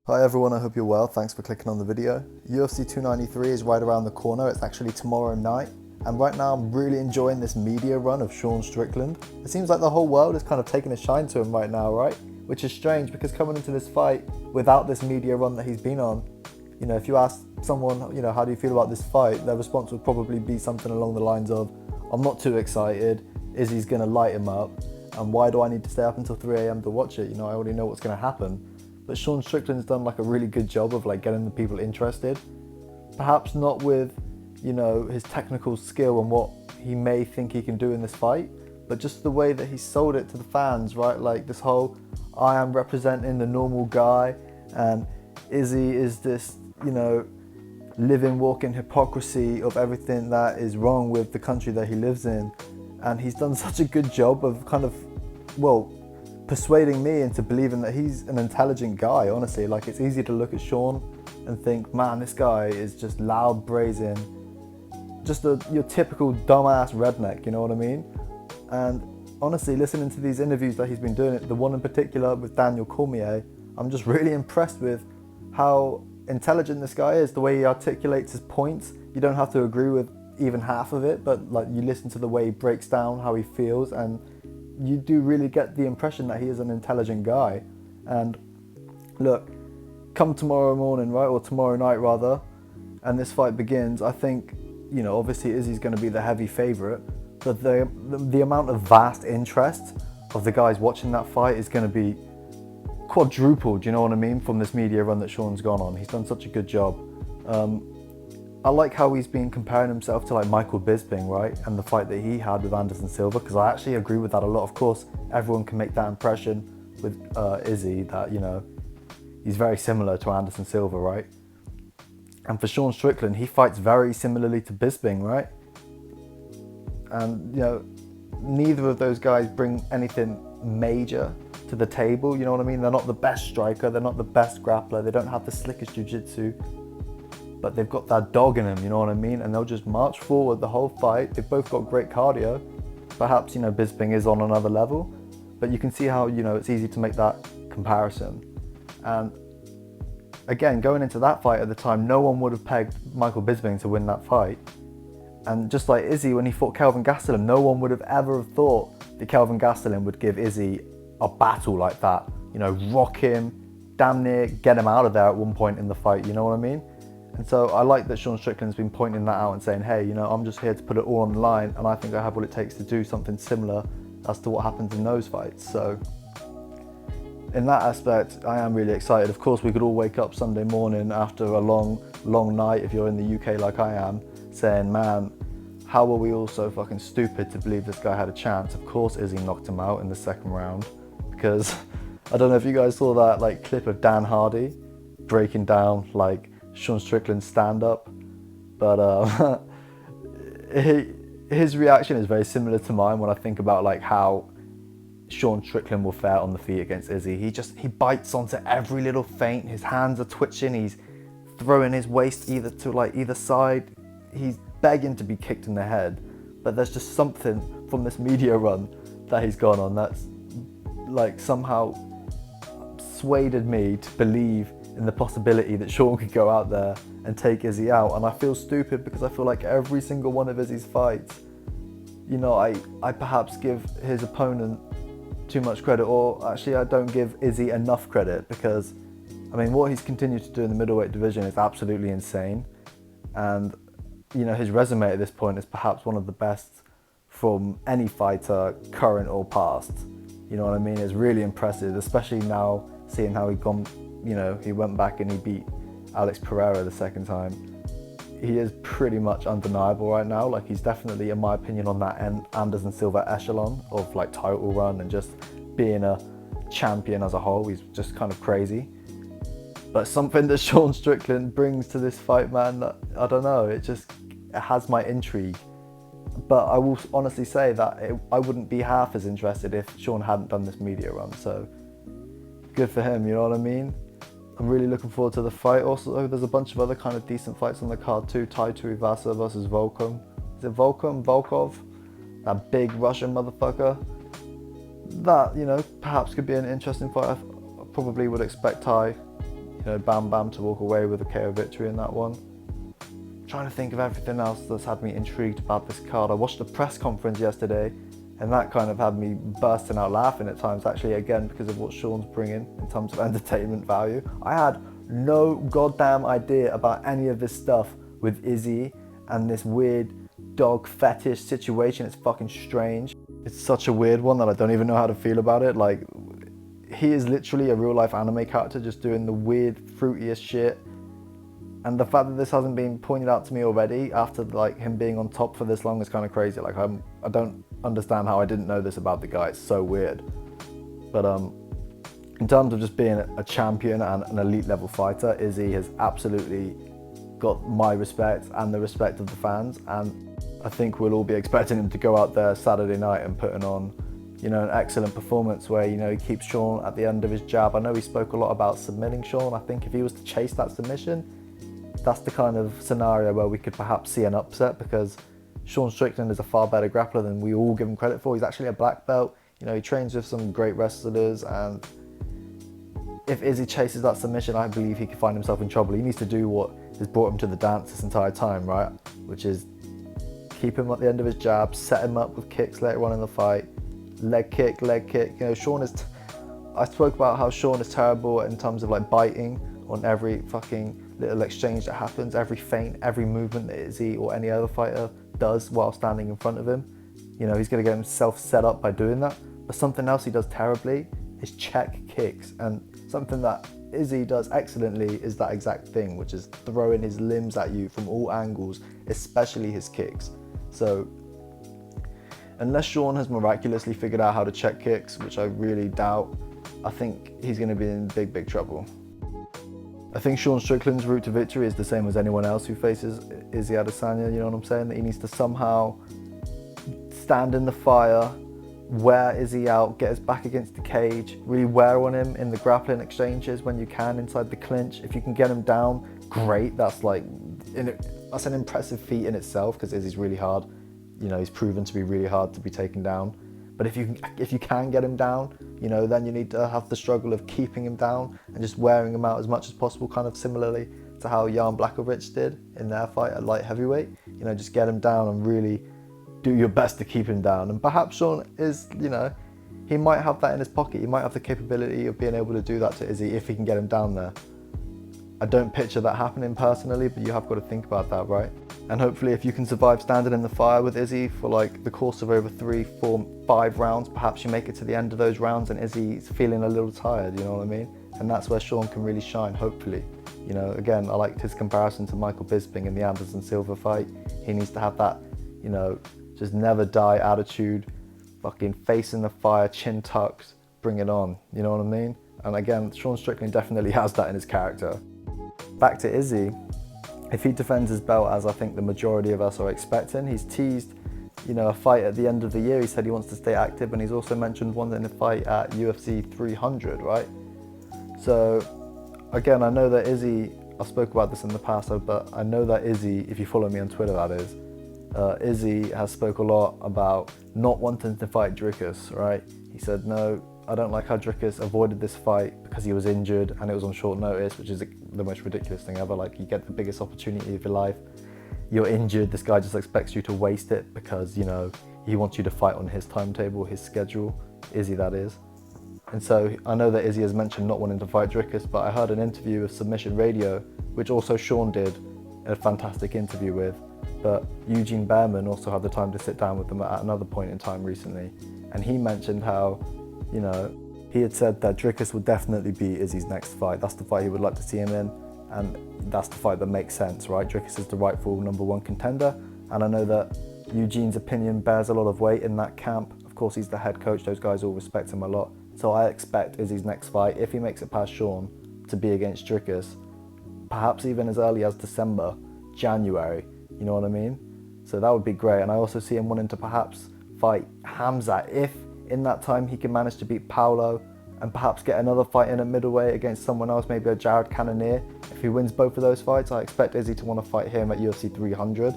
Hi everyone, I hope you're well. Thanks for clicking on the video. UFC 293 is right around the corner. It's actually tomorrow night. And right now I'm really enjoying this media run of Sean Strickland. It seems like the whole world is kind of taking a shine to him right now, right? Which is strange because coming into this fight without this media run that he's been on, if you ask someone, how do you feel about this fight? Their response would probably be something along the lines of, I'm not too excited. Izzy's gonna light him up. And why do I need to stay up until 3 a.m. to watch it? I already know what's gonna happen. But Sean Strickland's done like a really good job of like getting the people interested. Perhaps not with, his technical skill and what he may think he can do in this fight, but just the way that he sold it to the fans, right? Like this whole, I am representing the normal guy and Izzy is this, living, walking hypocrisy of everything that is wrong with the country that he lives in. And he's done such a good job of persuading me into believing that he's an intelligent guy, honestly. Like, it's easy to look at Sean and think, man, this guy is just loud, brazen, just your typical dumbass redneck, you know what I mean? And honestly, listening to these interviews that he's been doing, the one in particular with Daniel Cormier, I'm just really impressed with how intelligent this guy is, the way he articulates his points. You don't have to agree with even half of it, but like you listen to the way he breaks down how he feels, and you do really get the impression that he is an intelligent guy. And look, come tomorrow morning, right, or tomorrow night rather, and this fight begins, I think, obviously Izzy's going to be the heavy favourite, but the amount of vast interest of the guys watching that fight is going to be quadrupled, you know what I mean, from this media run that Sean's gone on. He's done such a good job. I like how he's been comparing himself to like Michael Bisping, right? And the fight that he had with Anderson Silva, because I actually agree with that a lot. Of course, everyone can make that impression with Izzy that, he's very similar to Anderson Silva, right? And for Sean Strickland, he fights very similarly to Bisping, right? And, neither of those guys bring anything major to the table, you know what I mean? They're not the best striker, they're not the best grappler, they don't have the slickest jiu-jitsu, but they've got that dog in them, you know what I mean? And they'll just march forward the whole fight. They've both got great cardio. Perhaps, Bisping is on another level, but you can see how, it's easy to make that comparison. And again, going into that fight at the time, no one would have pegged Michael Bisping to win that fight. And just like Izzy, when he fought Kelvin Gastelum, no one would have ever have thought that Kelvin Gastelum would give Izzy a battle like that. Rock him, damn near get him out of there at one point in the fight, you know what I mean? And so I like that Sean Strickland's been pointing that out and saying, hey, I'm just here to put it all on the line, and I think I have what it takes to do something similar as to what happens in those fights. So in that aspect, I am really excited. Of course, we could all wake up Sunday morning after a long, long night, if you're in the UK like I am, saying, man, how were we all so fucking stupid to believe this guy had a chance? Of course, Izzy knocked him out in the second round, because I don't know if you guys saw that like clip of Dan Hardy breaking down like Sean Strickland's stand-up, but his reaction is very similar to mine when I think about like how Sean Strickland will fare on the feet against Izzy. He bites onto every little feint. His hands are twitching. He's throwing his waist either side. He's begging to be kicked in the head. But there's just something from this media run that he's gone on that's like somehow swayed me to believe in the possibility that Sean could go out there and take Izzy out. And I feel stupid because I feel like every single one of Izzy's fights, I perhaps give his opponent too much credit, or actually I don't give Izzy enough credit, because what he's continued to do in the middleweight division is absolutely insane. And his resume at this point is perhaps one of the best from any fighter, current or past. You know what I mean? It's really impressive, especially now seeing how he went back and he beat Alex Pereira the second time. He is pretty much undeniable right now. Like, he's definitely, in my opinion, on that Anderson Silva echelon of like title run and just being a champion as a whole. He's just kind of crazy. But something that Sean Strickland brings to this fight, man, that, I don't know, it has my intrigue. But I will honestly say that I wouldn't be half as interested if Sean hadn't done this media run. So good for him, you know what I mean? I'm really looking forward to the fight. Also, there's a bunch of other kind of decent fights on the card too. Tai Tuivasa versus Volkov. Is it Volkov? That big Russian motherfucker. That, perhaps could be an interesting fight. I probably would expect Tai, Bam Bam to walk away with a KO victory in that one. Trying to think of everything else that's had me intrigued about this card. I watched the press conference yesterday, and that kind of had me bursting out laughing at times, actually, again, because of what Sean's bringing in terms of entertainment value. I had no goddamn idea about any of this stuff with Izzy and this weird dog fetish situation. It's fucking strange. It's such a weird one that I don't even know how to feel about it. Like, he is literally a real life anime character just doing the weird, fruitiest shit. And the fact that this hasn't been pointed out to me already after like him being on top for this long is kind of crazy. Like, I don't understand how I didn't know this about the guy. It's so weird. But in terms of just being a champion and an elite level fighter, Izzy has absolutely got my respect and the respect of the fans. And I think we'll all be expecting him to go out there Saturday night and putting on, an excellent performance where, he keeps Sean at the end of his jab. I know he spoke a lot about submitting Sean. I think if he was to chase that submission, that's the kind of scenario where we could perhaps see an upset, because Sean Strickland is a far better grappler than we all give him credit for. He's actually a black belt. He trains with some great wrestlers, and if Izzy chases that submission, I believe he could find himself in trouble. He needs to do what has brought him to the dance this entire time, right? Which is keep him at the end of his jab, set him up with kicks later on in the fight, leg kick. Sean is, I spoke about how Sean is terrible in terms of like biting on every fucking little exchange that happens, every feint, every movement that Izzy or any other fighter does while standing in front of him. He's going to get himself set up by doing that. But something else he does terribly is check kicks. And something that Izzy does excellently is that exact thing, which is throwing his limbs at you from all angles, especially his kicks. So unless Sean has miraculously figured out how to check kicks, which I really doubt, I think he's going to be in big, big trouble. I think Sean Strickland's route to victory is the same as anyone else who faces Izzy Adesanya, you know what I'm saying? That he needs to somehow stand in the fire, wear Izzy out, get his back against the cage, really wear on him in the grappling exchanges when you can inside the clinch. If you can get him down, great. That's an impressive feat in itself, because Izzy's really hard. He's proven to be really hard to be taken down. But if you can get him down, then you need to have the struggle of keeping him down and just wearing him out as much as possible, kind of similarly to how Jan Blachowicz did in their fight at light heavyweight. Just get him down and really do your best to keep him down. And perhaps Sean is, he might have that in his pocket. He might have the capability of being able to do that to Izzy if he can get him down there. I don't picture that happening personally, but you have got to think about that, right? And hopefully if you can survive standing in the fire with Izzy for like the course of over 3, 4, 5 rounds, perhaps you make it to the end of those rounds and Izzy's feeling a little tired, you know what I mean? And that's where Sean can really shine, hopefully. Again, I liked his comparison to Michael Bisping in the Anderson Silva fight. He needs to have that, just never die attitude, fucking face in the fire, chin tucked, bring it on, you know what I mean? And again, Sean Strickland definitely has that in his character. Back to Izzy. If he defends his belt, as I think the majority of us are expecting, he's teased, a fight at the end of the year. He said he wants to stay active, and he's also mentioned one in a fight at UFC 300, right? So, again, I know that Izzy, I spoke about this in the past, but I know that Izzy, if you follow me on Twitter, that is, Izzy has spoke a lot about not wanting to fight Dricus, right? He said, no, I don't like how Dricus avoided this fight because he was injured and it was on short notice, which is the most ridiculous thing ever. Like, you get the biggest opportunity of your life, you're injured, this guy just expects you to waste it because, he wants you to fight on his timetable, his schedule, Izzy that is. And so I know that Izzy has mentioned not wanting to fight Dricus, but I heard an interview with Submission Radio, which also Sean did a fantastic interview with, but Eugene Behrman also had the time to sit down with them at another point in time recently. And he mentioned how, he had said that Dricus would definitely be Izzy's next fight. That's the fight he would like to see him in, and that's the fight that makes sense, right? Dricus is the rightful #1 contender, and I know that Eugene's opinion bears a lot of weight in that camp. Of course, he's the head coach, those guys all respect him a lot. So I expect Izzy's next fight, if he makes it past Sean, to be against Dricus, perhaps even as early as December, January, you know what I mean? So that would be great, and I also see him wanting to perhaps fight Hamza if in that time he can manage to beat Paulo and perhaps get another fight in at middleweight against someone else, maybe a Jared Cannonier. If he wins both of those fights, I expect Izzy to want to fight him at UFC 300,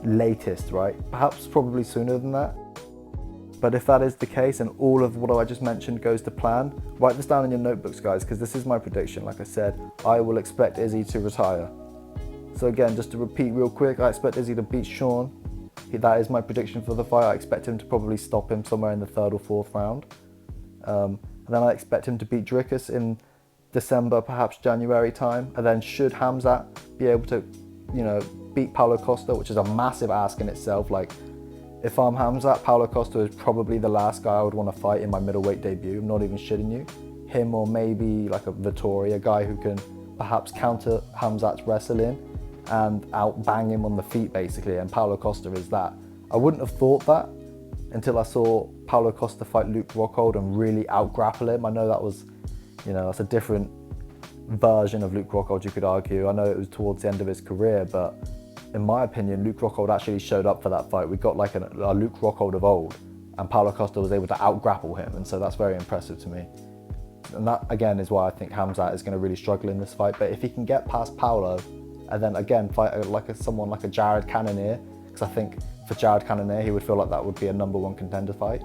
latest, right? Perhaps probably sooner than that. But if that is the case and all of what I just mentioned goes to plan, write this down in your notebooks, guys, because this is my prediction. Like I said, I will expect Izzy to retire. So again, just to repeat real quick, I expect Izzy to beat Sean. That is my prediction for the fight. I expect him to probably stop him somewhere in the 3rd or 4th round. And then I expect him to beat Dricus in December, perhaps January time. And then should Hamzat be able to, beat Paulo Costa, which is a massive ask in itself. Like, if I'm Hamzat, Paulo Costa is probably the last guy I would want to fight in my middleweight debut. I'm not even shitting you. Him or maybe like a Vittori, a guy who can perhaps counter Hamzat's wrestling and out-bang him on the feet, basically, and Paulo Costa is that. I wouldn't have thought that until I saw Paulo Costa fight Luke Rockhold and really out-grapple him. I know that was, that's a different version of Luke Rockhold, you could argue. I know it was towards the end of his career, but in my opinion, Luke Rockhold actually showed up for that fight. We got like a Luke Rockhold of old, and Paulo Costa was able to out-grapple him, and so that's very impressive to me. And that, again, is why I think Hamzat is going to really struggle in this fight. But if he can get past Paulo, and then again fight someone like a Jared Cannonier, because I think for Jared Cannonier, he would feel like that would be a #1 contender fight.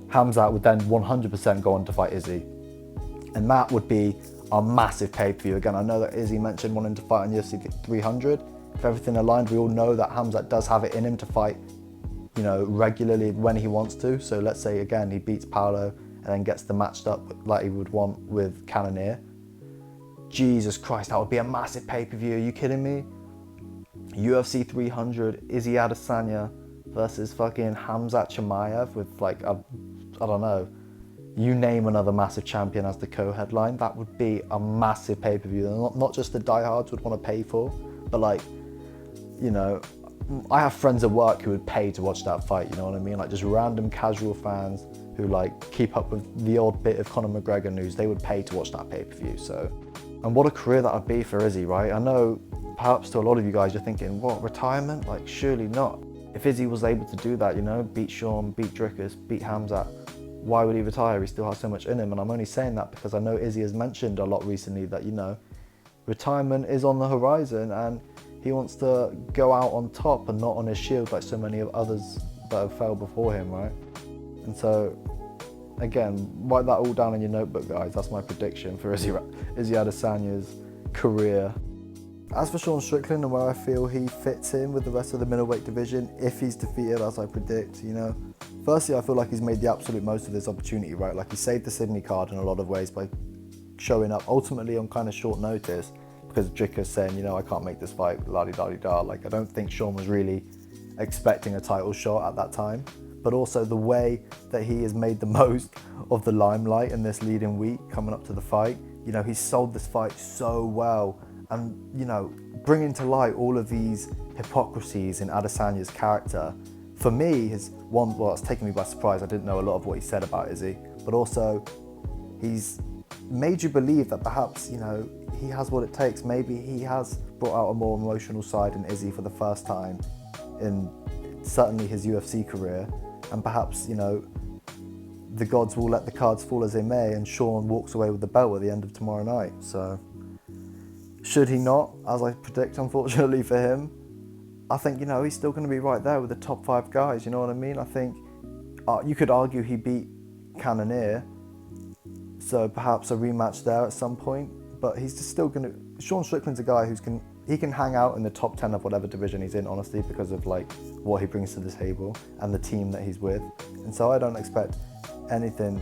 Hamzat would then 100% go on to fight Izzy. And that would be a massive pay-per-view. Again, I know that Izzy mentioned wanting to fight on UFC 300. If everything aligned, we all know that Hamzat does have it in him to fight, regularly when he wants to. So let's say, again, he beats Paulo and then gets the matched up like he would want with Cannonier. Jesus Christ, that would be a massive pay-per-view. Are you kidding me? UFC 300, Izzy Adesanya versus fucking Hamzat Chimaev with like I don't know, you name another massive champion as the co-headline. That would be a massive pay-per-view. Not just the diehards would want to pay for, but like, I have friends at work who would pay to watch that fight, you know what I mean? Like just random casual fans who like keep up with the odd bit of Conor McGregor news, they would pay to watch that pay-per-view. So, and what a career that would be for Izzy, right? I know perhaps to a lot of you guys you're thinking, what, retirement? Like surely not. If Izzy was able to do that, beat Sean, beat Dricus, beat Hamzat, why would he retire? He still has so much in him. And I'm only saying that because I know Izzy has mentioned a lot recently that, retirement is on the horizon and he wants to go out on top and not on his shield like so many of others that have failed before him, right? And so, again, write that all down in your notebook, guys. That's my prediction for Izzy Adesanya's career. As for Sean Strickland and where I feel he fits in with the rest of the middleweight division, if he's defeated as I predict, firstly, I feel like he's made the absolute most of this opportunity, right? Like he saved the Sydney card in a lot of ways by showing up ultimately on kind of short notice because Dricus saying, I can't make this fight, la-di-da-di-da. Like I don't think Sean was really expecting a title shot at that time. But also the way that he has made the most of the limelight in this leading week coming up to the fight. He's sold this fight so well and, bringing to light all of these hypocrisies in Adesanya's character. For me, it's taken me by surprise. I didn't know a lot of what he said about Izzy, but also he's made you believe that perhaps, he has what it takes. Maybe he has brought out a more emotional side in Izzy for the first time in certainly his UFC career. And perhaps, the gods will let the cards fall as they may and Sean walks away with the belt at the end of tomorrow night. So, should he not, as I predict, unfortunately for him, I think, he's still going to be right there with the top 5 guys, you know what I mean? I think you could argue he beat Cannonier, so perhaps a rematch there at some point, but he's just still going to... Sean Strickland's a guy he can hang out in the top 10 of whatever division he's in, honestly, because of like what he brings to the table and the team that he's with. And so I don't expect anything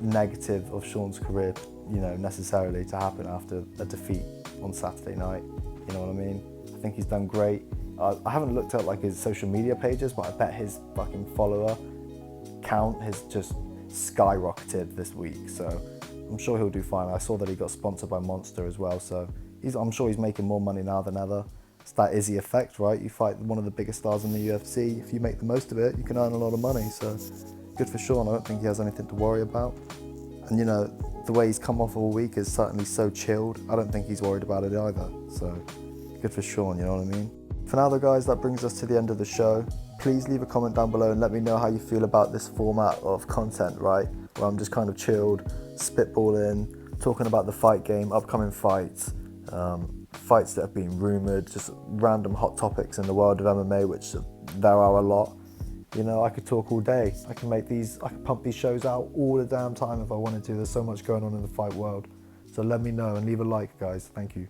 negative of Sean's career, necessarily to happen after a defeat on Saturday night. You know what I mean? I think he's done great. I haven't looked at like his social media pages, but I bet his fucking follower count has just skyrocketed this week. So I'm sure he'll do fine. I saw that he got sponsored by Monster as well. So I'm sure he's making more money now than ever. It's that Izzy effect, right? You fight one of the biggest stars in the UFC. If you make the most of it, you can earn a lot of money. So good for Sean. I don't think he has anything to worry about. And the way he's come off all week is certainly so chilled. I don't think he's worried about it either. So good for Sean, you know what I mean? For now though, guys, that brings us to the end of the show. Please leave a comment down below and let me know how you feel about this format of content, right? Where I'm just kind of chilled, spitballing, talking about the fight game, upcoming fights, fights that have been rumoured, just random hot topics in the world of MMA, which there are a lot. You know, I could talk all day. I can pump these shows out all the damn time if I wanted to. There's so much going on in the fight world. So let me know and leave a like, guys. Thank you.